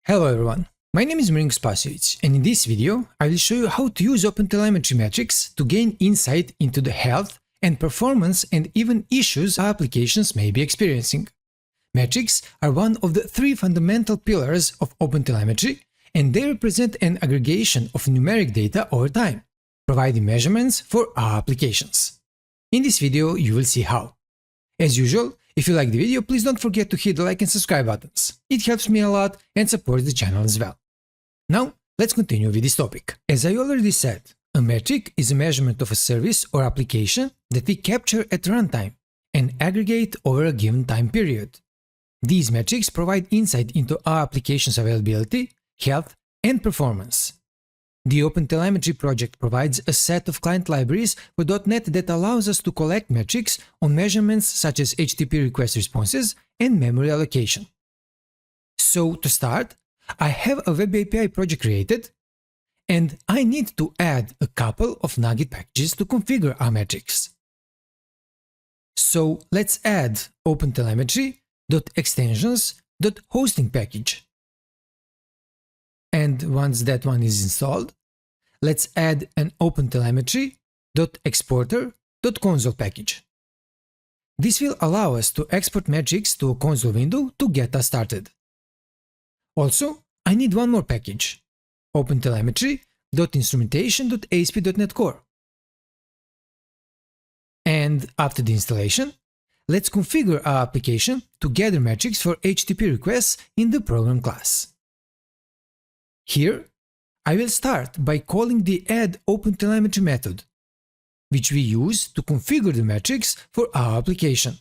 Hello everyone, my name is Marinko Spasojevic, and in this video I will show you how to use OpenTelemetry metrics to gain insight into the health and performance and even issues our applications may be experiencing. Metrics are one of the three fundamental pillars of OpenTelemetry, and they represent an aggregation of numeric data over time, providing measurements for our applications. In this video you will see how. As usual, if you like the video, please don't forget to hit the like and subscribe buttons. It helps me a lot and supports the channel as well. Now, let's continue with this topic. As I already said, a metric is a measurement of a service or application that we capture at runtime and aggregate over a given time period. These metrics provide insight into our application's availability, health, and performance. The OpenTelemetry project provides a set of client libraries for .NET that allows us to collect metrics on measurements such as HTTP request responses and memory allocation. So, to start, I have a web API project created, and I need to add a couple of NuGet packages to configure our metrics. So, let's add OpenTelemetry.extensions.hosting package. And once that one is installed, let's add an OpenTelemetry.exporter.console package. This will allow us to export metrics to a console window to get us started. Also, I need one more package, OpenTelemetry.instrumentation.asp.NET Core. And after the installation, let's configure our application to gather metrics for HTTP requests in the program class. Here, I will start by calling the add OpenTelemetry method, which we use to configure the metrics for our application.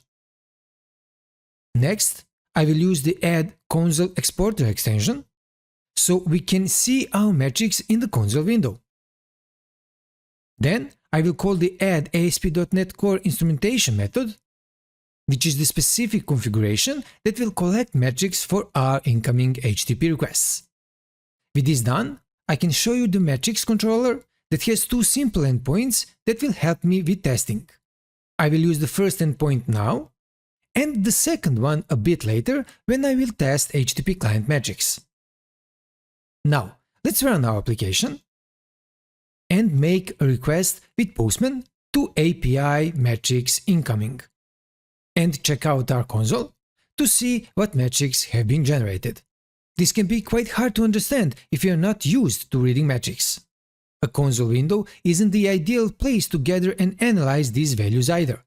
Next, I will use the add console exporter extension, so we can see our metrics in the console window. Then, I will call the add ASP.NET Core instrumentation method, which is the specific configuration that will collect metrics for our incoming HTTP requests. With this done, I can show you the metrics controller that has two simple endpoints that will help me with testing. I will use the first endpoint now, and the second one a bit later when I will test HTTP client metrics. Now, let's run our application and make a request with Postman to API metrics incoming, and check out our console to see what metrics have been generated. This can be quite hard to understand if you are not used to reading metrics. A console window isn't the ideal place to gather and analyze these values either.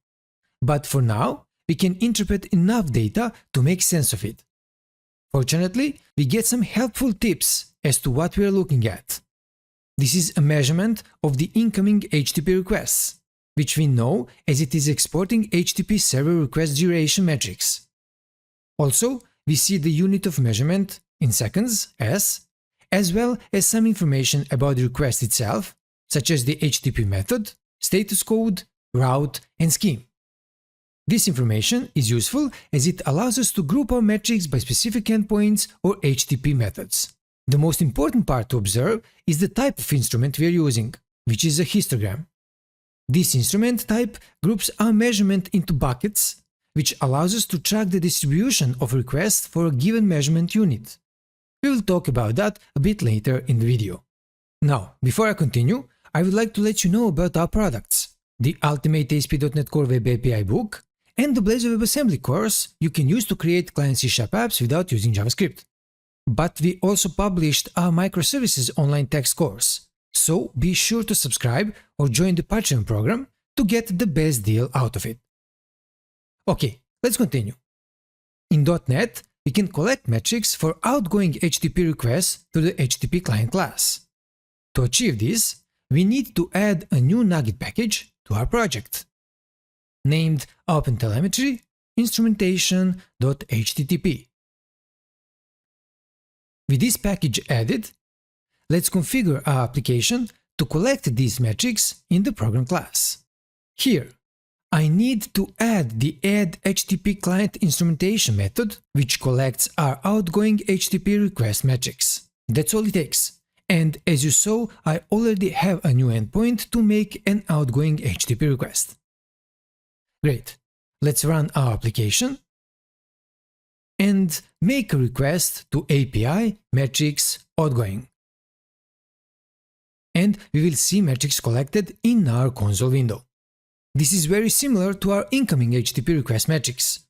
But for now, we can interpret enough data to make sense of it. Fortunately, we get some helpful tips as to what we are looking at. This is a measurement of the incoming HTTP requests, which we know as it is exporting HTTP server request duration metrics. Also, we see the unit of measurement in seconds, S, as well as some information about the request itself, such as the HTTP method, status code, route, and scheme. This information is useful as it allows us to group our metrics by specific endpoints or HTTP methods. The most important part to observe is the type of instrument we are using, which is a histogram. This instrument type groups our measurement into buckets, which allows us to track the distribution of requests for a given measurement unit. We will talk about that a bit later in the video. Now, before I continue, I would like to let you know about our products, the Ultimate ASP.NET Core Web API book and the Blazor WebAssembly course you can use to create client C# apps without using JavaScript. But we also published our microservices online text course, so be sure to subscribe or join the Patreon program to get the best deal out of it. Okay, let's continue. In .NET, we can collect metrics for outgoing HTTP requests to the HTTP client class. To achieve this, we need to add a new NuGet package to our project, named OpenTelemetry instrumentation.http. With this package added, let's configure our application to collect these metrics in the program class. Here, I need to add the add HTTP client instrumentation method, which collects our outgoing HTTP request metrics. That's all it takes. And as you saw, I already have a new endpoint to make an outgoing HTTP request. Great. Let's run our application. and make a request to API metrics outgoing. And we will see metrics collected in our console window. This is very similar to our incoming HTTP request metrics.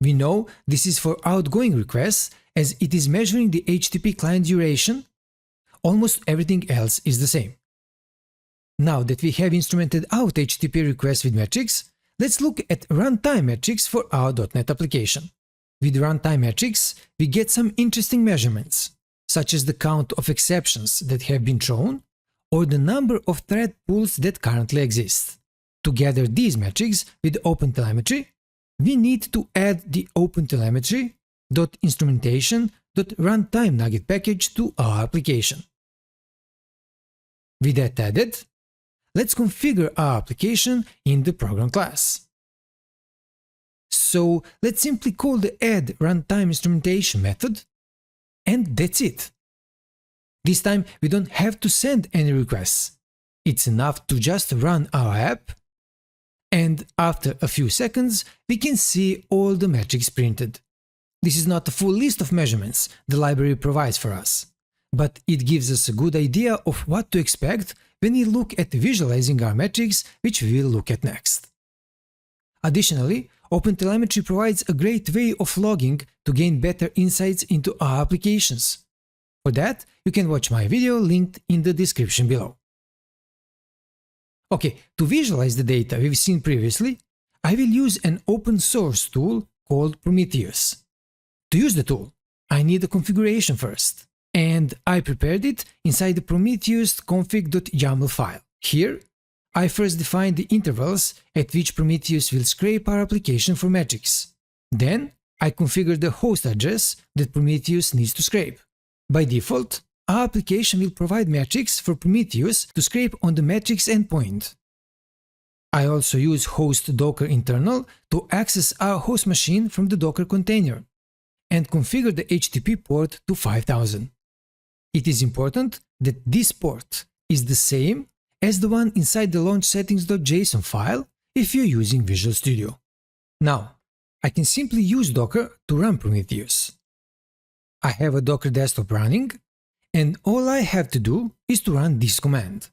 We know this is for outgoing requests as it is measuring the HTTP client duration. Almost everything else is the same. Now that we have instrumented out HTTP requests with metrics, let's look at runtime metrics for our .NET application. With runtime metrics, we get some interesting measurements, such as the count of exceptions that have been thrown or the number of thread pools that currently exist. To gather these metrics with OpenTelemetry, we need to add the OpenTelemetry.instrumentation.runtime nugget package to our application. With that added, let's configure our application in the program class. So let's simply call the add runtime instrumentation method, and that's it. This time we don't have to send any requests. It's enough to just run our app, and after a few seconds we can see all the metrics printed. This is not a full list of measurements the library provides for us, but it gives us a good idea of what to expect when we look at visualizing our metrics, which we will look at next. Additionally, OpenTelemetry provides a great way of logging to gain better insights into our applications. For that, you can watch my video linked in the description below. Okay, to visualize the data we've seen previously, I will use an open source tool called Prometheus. To use the tool, I need a configuration first, and I prepared it inside the Prometheus config.yaml file. Here, I first define the intervals at which Prometheus will scrape our application for metrics. Then, I configure the host address that Prometheus needs to scrape. By default, our application will provide metrics for Prometheus to scrape on the metrics endpoint. I also use host docker internal to access our host machine from the Docker container and configure the HTTP port to 5000. It is important that this port is the same as the one inside the launch settings.json file if you're using Visual Studio. Now, I can simply use Docker to run Prometheus. I have a Docker desktop running, and all I have to do is to run this command.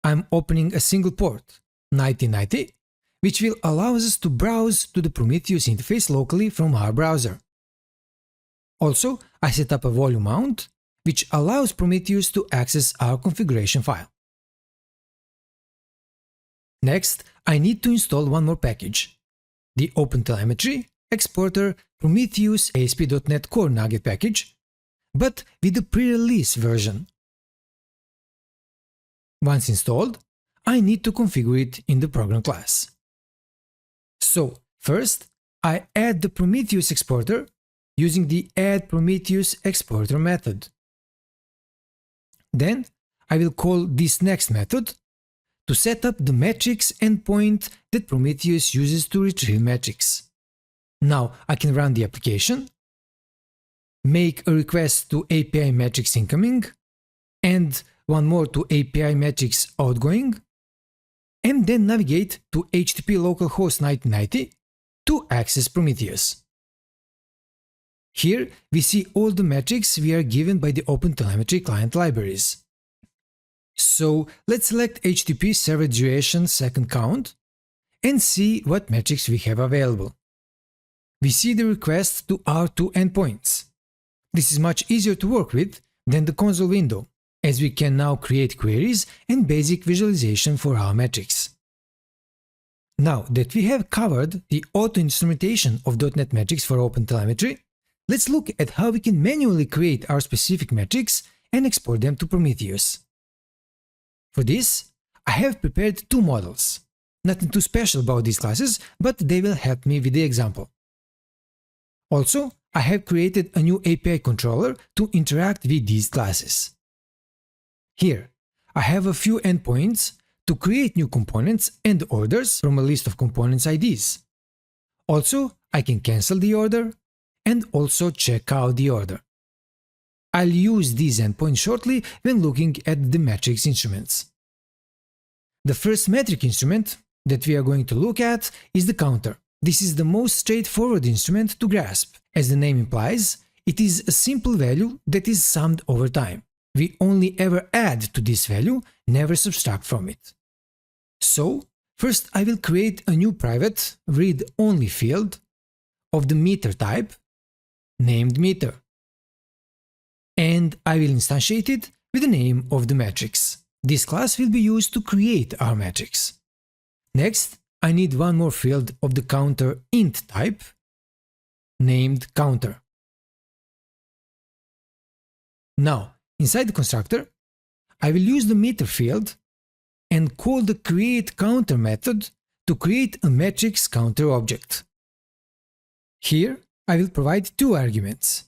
I'm opening a single port, 9090, which will allow us to browse to the Prometheus interface locally from our browser. Also, I set up a volume mount, which allows Prometheus to access our configuration file. Next, I need to install one more package, the OpenTelemetry Exporter Prometheus ASP.NET Core Nugget package, but with the pre-release version. Once installed, I need to configure it in the program class. So, first, I add the Prometheus exporter using the add Prometheus exporter method. Then, I will call this next method to set up the metrics endpoint that Prometheus uses to retrieve metrics. Now I can run the application, make a request to API metrics incoming, and one more to API metrics outgoing, and then navigate to HTTP localhost 9090 to access Prometheus. Here we see all the metrics we are given by the OpenTelemetry client libraries. So let's select HTTP server duration second count and see what metrics we have available. We see the request to our two endpoints. This is much easier to work with than the console window, as we can now create queries and basic visualization for our metrics. Now that we have covered the auto-instrumentation of .NET metrics for OpenTelemetry, let's look at how we can manually create our specific metrics and export them to Prometheus. For this, I have prepared two models. Nothing too special about these classes, but they will help me with the example. Also, I have created a new API controller to interact with these classes. Here, I have a few endpoints to create new components and orders from a list of components IDs. Also, I can cancel the order and also check out the order. I'll use these endpoints shortly when looking at the metrics instruments. The first metric instrument that we are going to look at is the counter, This is the most straightforward instrument to grasp. As the name implies, it is a simple value that is summed over time. We only ever add to this value, never subtract from it. So, first I will create a new private read-only field of the meter type, named meter. And I will instantiate it with the name of the matrix. This class will be used to create our matrix. Next, I need one more field of the counter int type, named counter. Now, inside the constructor, I will use the meter field and call the createCounter method to create a matrix counter object. Here, I will provide two arguments: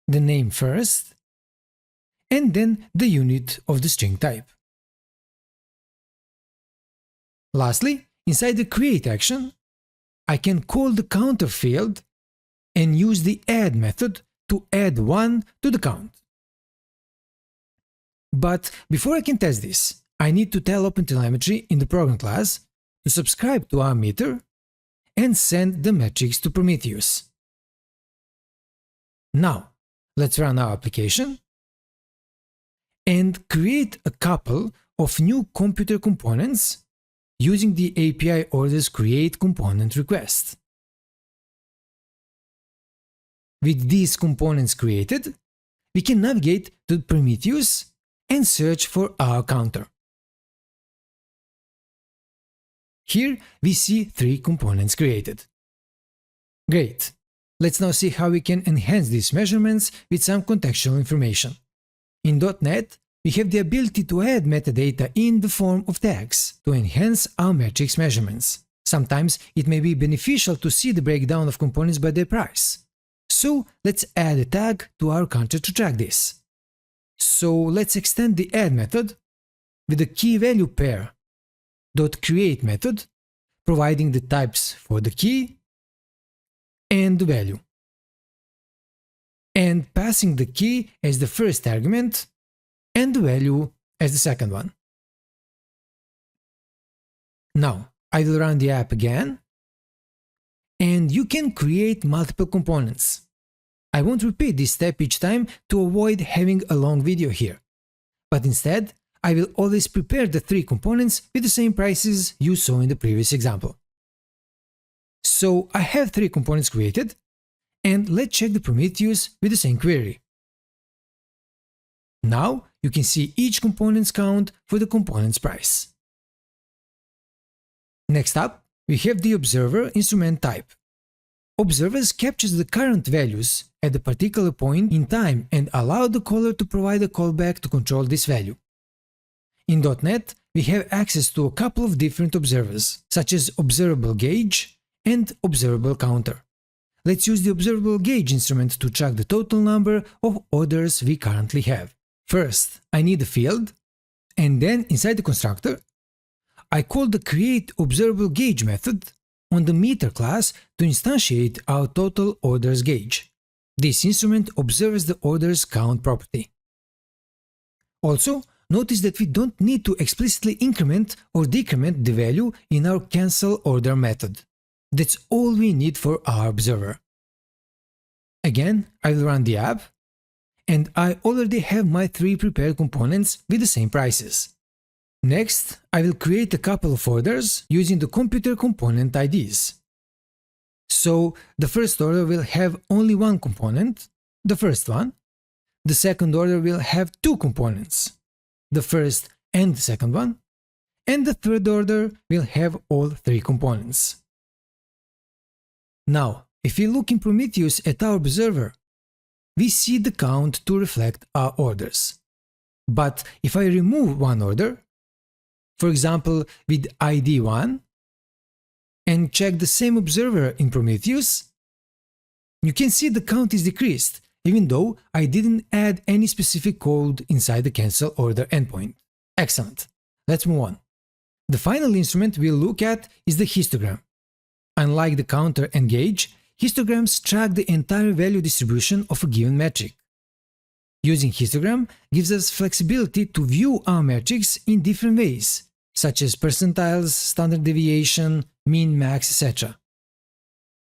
the name first, and then the unit of the string type. Lastly, inside the create action, I can call the counter field and use the add method to add 1 to the count. But before I can test this, I need to tell OpenTelemetry in the program class to subscribe to our meter and send the matrix to Prometheus. Now, let's run our application and create a couple of new computer components using the API orders create component request. With these components created, we can navigate to Prometheus and search for our counter. Here we see 3 components created. Great! Let's now see how we can enhance these measurements with some contextual information. In .NET, we have the ability to add metadata in the form of tags to enhance our matrix measurements. Sometimes it may be beneficial to see the breakdown of components by their price. So let's add a tag to our counter to track this. So let's extend the add method with the key value pair .create method, providing the types for the key and the value, and passing the key as the first argument and the value as the second one. Now, I will run the app again, and you can create multiple components. I won't repeat this step each time to avoid having a long video here, but instead, I will always prepare the 3 components with the same prices you saw in the previous example. So I have 3 components created, and let's check the Prometheus with the same query. Now you can see each component's count for the component's price. Next up, we have the observer instrument type. Observers captures the current values at a particular point in time and allow the caller to provide a callback to control this value. In .NET, we have access to a couple of different observers, such as observable gauge and observable counter. Let's use the observable gauge instrument to track the total number of orders we currently have. First, I need a field, and then inside the constructor, I call the createObservableGauge method on the meter class to instantiate our total orders gauge. This instrument observes the orders count property. Also, notice that we don't need to explicitly increment or decrement the value in our cancelOrder method. That's all we need for our observer. Again, I will run the app, and I already have my 3 prepared components with the same prices. Next, I will create a couple of orders using the computer component IDs. So, the first order will have only one component, the first one. The second order will have 2 components, the first and the second one. And the third order will have all 3 components. Now, if we look in Prometheus at our observer, we see the count to reflect our orders. But if I remove one order, for example with ID 1, and check the same observer in Prometheus, you can see the count is decreased, even though I didn't add any specific code inside the cancelOrder endpoint. Excellent. Let's move on. The final instrument we'll look at is the histogram. Unlike the counter and gauge, histograms track the entire value distribution of a given metric. Using histogram gives us flexibility to view our metrics in different ways, such as percentiles, standard deviation, mean, max, etc.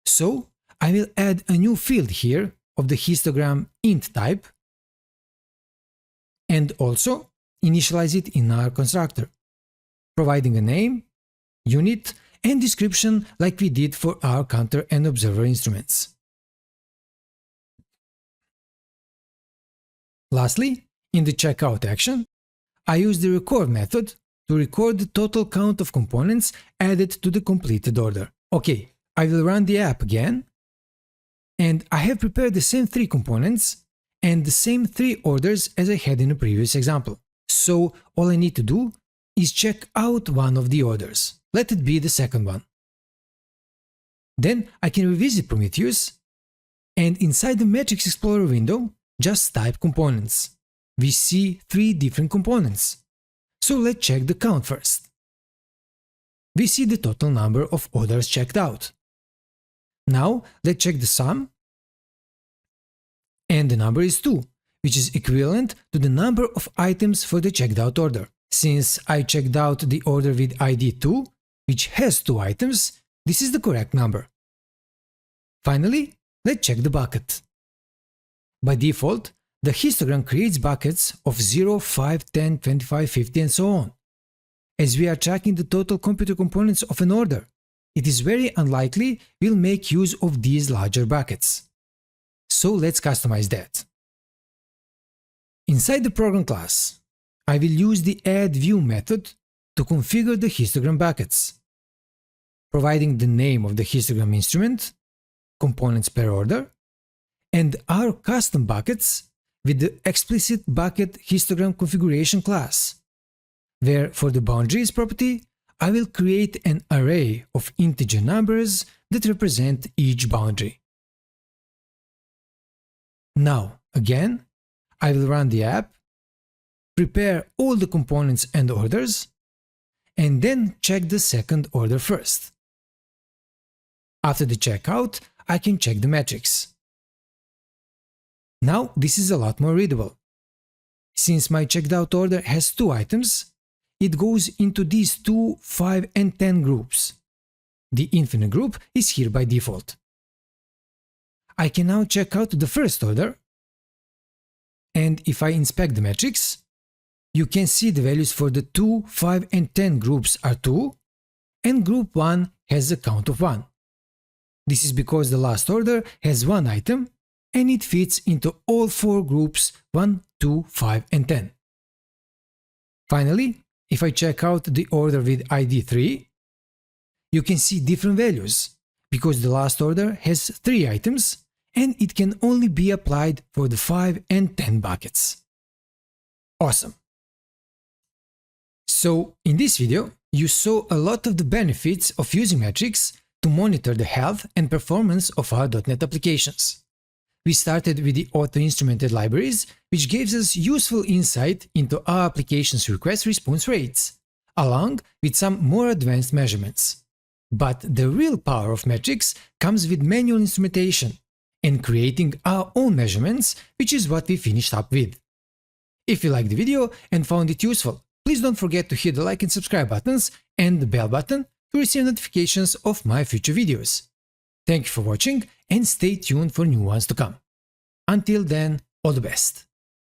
So I will add a new field here of the histogram int type and also initialize it in our constructor, providing a name, unit, and description like we did for our counter and observer instruments. Lastly, in the checkout action, I use the record method to record the total count of components added to the completed order. Okay, I will run the app again, and I have prepared the same 3 components and the same 3 orders as I had in the previous example. So all I need to do is check out one of the orders. Let it be the second one. Then I can revisit Prometheus, and inside the Metrics Explorer window, just type components. We see 3 different components. So let's check the count first. We see the total number of orders checked out. Now let's check the sum, and the number is 2, which is equivalent to the number of items for the checked out order. Since I checked out the order with ID 2, which has 2 items, this is the correct number. Finally, let's check the bucket. By default, the histogram creates buckets of 0, 5, 10, 25, 50 and so on. As we are tracking the total computer components of an order, it is very unlikely we'll make use of these larger buckets. So let's customize that. Inside the program class, I will use the addView method to configure the histogram buckets, providing the name of the histogram instrument, components per order, and our custom buckets with the explicit bucket histogram configuration class, where for the boundaries property, I will create an array of integer numbers that represent each boundary. Now, again, I will run the app, prepare all the components and orders, and then check the second order first. After the checkout, I can check the metrics. Now this is a lot more readable. Since my checked out order has 2 items, it goes into these 2, 5 and 10 groups. The infinite group is here by default. I can now check out the first order, and if I inspect the metrics, you can see the values for the 2, 5 and 10 groups are 2, and group 1 has a count of 1. This is because the last order has 1 item, and it fits into all 4 groups 1, 2, 5 and 10. Finally, if I check out the order with ID 3, you can see different values, because the last order has 3 items, and it can only be applied for the 5 and 10 buckets. Awesome! So, in this video, you saw a lot of the benefits of using metrics to monitor the health and performance of our .NET applications. We started with the auto-instrumented libraries, which gives us useful insight into our application's request response rates, along with some more advanced measurements. But the real power of metrics comes with manual instrumentation and creating our own measurements, which is what we finished up with. If you liked the video and found it useful, please don't forget to hit the like and subscribe buttons and the bell button to receive notifications of my future videos. Thank you for watching and stay tuned for new ones to come. Until then, all the best.